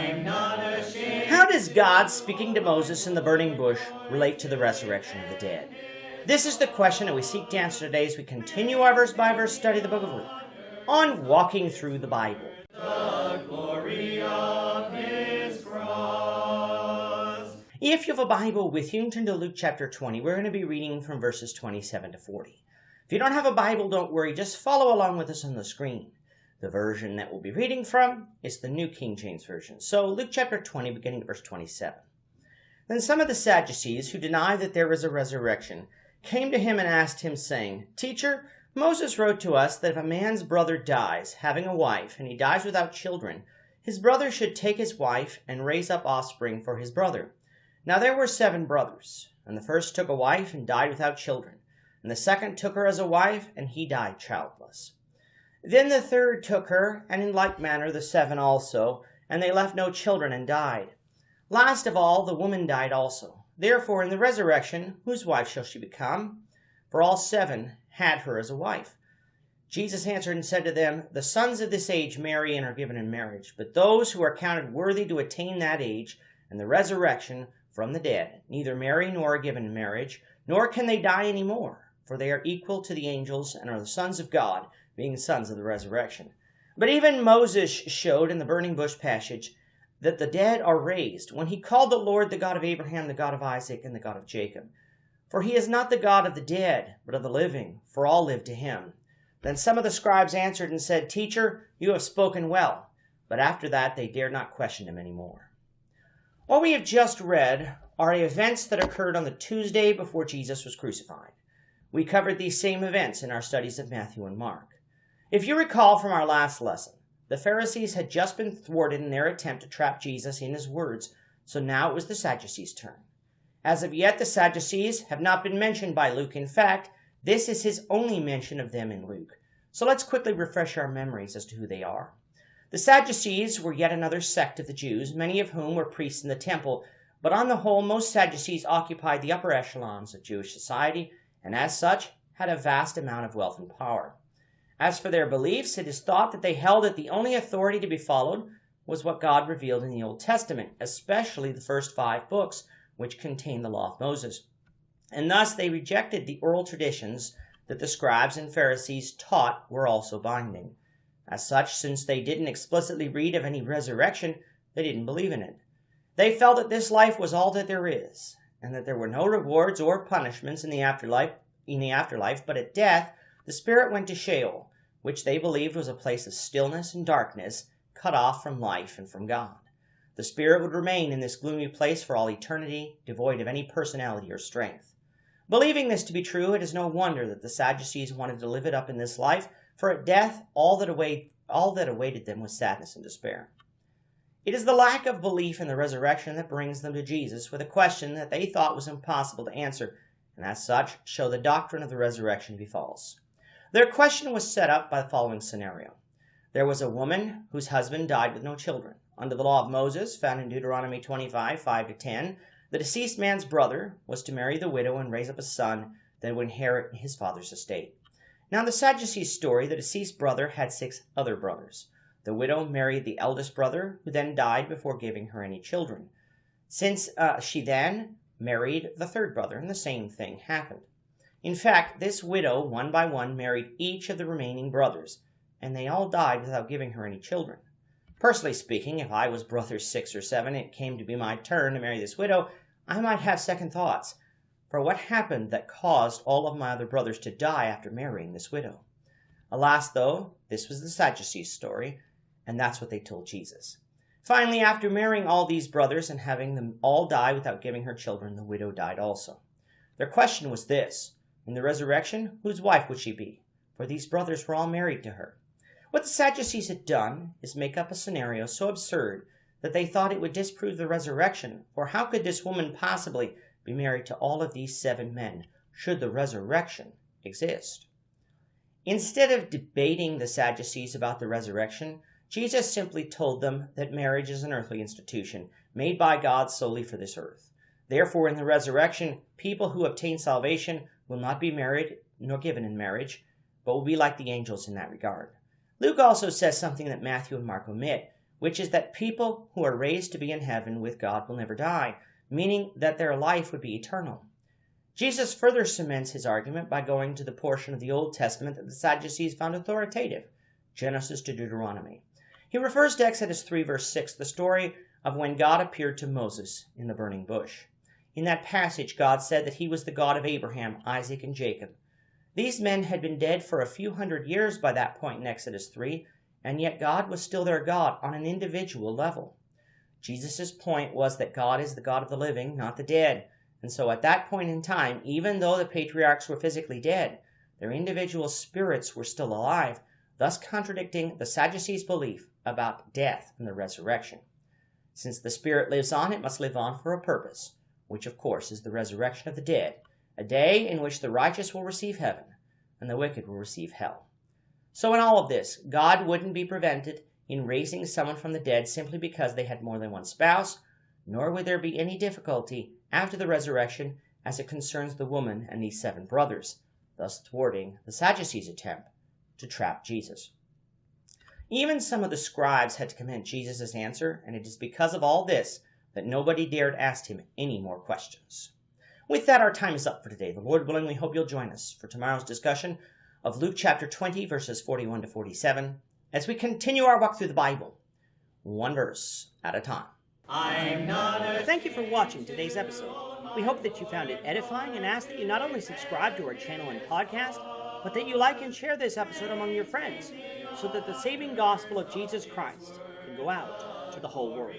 How does God speaking to Moses in the burning bush relate to the resurrection of the dead? This is the question that we seek to answer today as we continue our verse-by-verse study of the book of Luke on walking through the Bible. The glory of his cross. If you have a Bible with you, turn to Luke chapter 20. We're going to be reading from verses 27 to 40. If you don't have a Bible, don't worry. Just follow along with us on the screen. The version that we'll be reading from is the New King James Version. So Luke chapter 20, beginning at verse 27. Then some of the Sadducees, who deny that there is a resurrection, came to him and asked him, saying, Teacher, Moses wrote to us that if a man's brother dies, having a wife, and he dies without children, his brother should take his wife and raise up offspring for his brother. Now there were 7 brothers, and the first took a wife and died without children, and the second took her as a wife, and he died childless. Then the third took her, and in like manner the 7 also, and they left no children and died. Last of all, the woman died also. Therefore, in the resurrection, whose wife shall she become? For all 7 had her as a wife. Jesus answered and said to them, The sons of this age marry and are given in marriage, but those who are counted worthy to attain that age and the resurrection from the dead neither marry nor are given in marriage, nor can they die any more, for they are equal to the angels and are the sons of God, being sons of the resurrection. But even Moses showed in the burning bush passage that the dead are raised, when he called the Lord the God of Abraham, the God of Isaac, and the God of Jacob. For he is not the God of the dead, but of the living, for all live to him. Then some of the scribes answered and said, Teacher, you have spoken well. But after that they dared not question him any more. What we have just read are events that occurred on the Tuesday before Jesus was crucified. We covered these same events in our studies of Matthew and Mark. If you recall from our last lesson, the Pharisees had just been thwarted in their attempt to trap Jesus in his words, so now it was the Sadducees' turn. As of yet, the Sadducees have not been mentioned by Luke. In fact, this is his only mention of them in Luke. So let's quickly refresh our memories as to who they are. The Sadducees were yet another sect of the Jews, many of whom were priests in the temple, but on the whole, most Sadducees occupied the upper echelons of Jewish society, and as such, had a vast amount of wealth and power. As for their beliefs, it is thought that they held that the only authority to be followed was what God revealed in the Old Testament, especially the first 5 books, which contain the law of Moses. And thus they rejected the oral traditions that the scribes and Pharisees taught were also binding. As such, since they didn't explicitly read of any resurrection, they didn't believe in it. They felt that this life was all that there is, and that there were no rewards or punishments in the afterlife, but at death, the spirit went to Sheol, which they believed was a place of stillness and darkness, cut off from life and from God. The spirit would remain in this gloomy place for all eternity, devoid of any personality or strength. Believing this to be true, it is no wonder that the Sadducees wanted to live it up in this life, for at death all that awaited them was sadness and despair. It is the lack of belief in the resurrection that brings them to Jesus with a question that they thought was impossible to answer, and as such show the doctrine of the resurrection to be false. Their question was set up by the following scenario. There was a woman whose husband died with no children. Under the law of Moses, found in Deuteronomy 25, 5-10, the deceased man's brother was to marry the widow and raise up a son that would inherit his father's estate. Now in the Sadducees' story, the deceased brother had 6 other brothers. The widow married the eldest brother, who then died before giving her any children. Since she then married the third brother, and the same thing happened. In fact, this widow, one by one, married each of the remaining brothers, and they all died without giving her any children. Personally speaking, if I was brother 6 or 7 and it came to be my turn to marry this widow, I might have second thoughts. For what happened that caused all of my other brothers to die after marrying this widow? Alas, though, this was the Sadducees' story, and that's what they told Jesus. Finally, after marrying all these brothers and having them all die without giving her children, the widow died also. Their question was this: in the resurrection, whose wife would she be? For these brothers were all married to her. What the Sadducees had done is make up a scenario so absurd that they thought it would disprove the resurrection, for how could this woman possibly be married to all of these 7 men, should the resurrection exist? Instead of debating the Sadducees about the resurrection, Jesus simply told them that marriage is an earthly institution, made by God solely for this earth. Therefore, in the resurrection, people who obtain salvation will not be married nor given in marriage, but will be like the angels in that regard. Luke also says something that Matthew and Mark omit, which is that people who are raised to be in heaven with God will never die, meaning that their life would be eternal. Jesus further cements his argument by going to the portion of the Old Testament that the Sadducees found authoritative, Genesis to Deuteronomy. He refers to Exodus 3 verse 6, the story of when God appeared to Moses in the burning bush. In that passage, God said that he was the God of Abraham, Isaac, and Jacob. These men had been dead for a few hundred years by that point in Exodus 3, and yet God was still their God on an individual level. Jesus' point was that God is the God of the living, not the dead. And so at that point in time, even though the patriarchs were physically dead, their individual spirits were still alive, thus contradicting the Sadducees' belief about death and the resurrection. Since the spirit lives on, it must live on for a purpose, which of course is the resurrection of the dead, a day in which the righteous will receive heaven and the wicked will receive hell. So in all of this, God wouldn't be prevented in raising someone from the dead simply because they had more than one spouse, nor would there be any difficulty after the resurrection as it concerns the woman and these 7 brothers, thus thwarting the Sadducees' attempt to trap Jesus. Even some of the scribes had to commend Jesus' answer, and it is because of all this that nobody dared ask him any more questions. With that, our time is up for today. The Lord willing, we hope you'll join us for tomorrow's discussion of Luke chapter 20, verses 41 to 47, as we continue our walk through the Bible, one verse at a time. Thank you for watching today's episode. We hope that you found it edifying and ask that you not only subscribe to our channel and podcast, but that you like and share this episode among your friends, so that the saving gospel of Jesus Christ can go out to the whole world.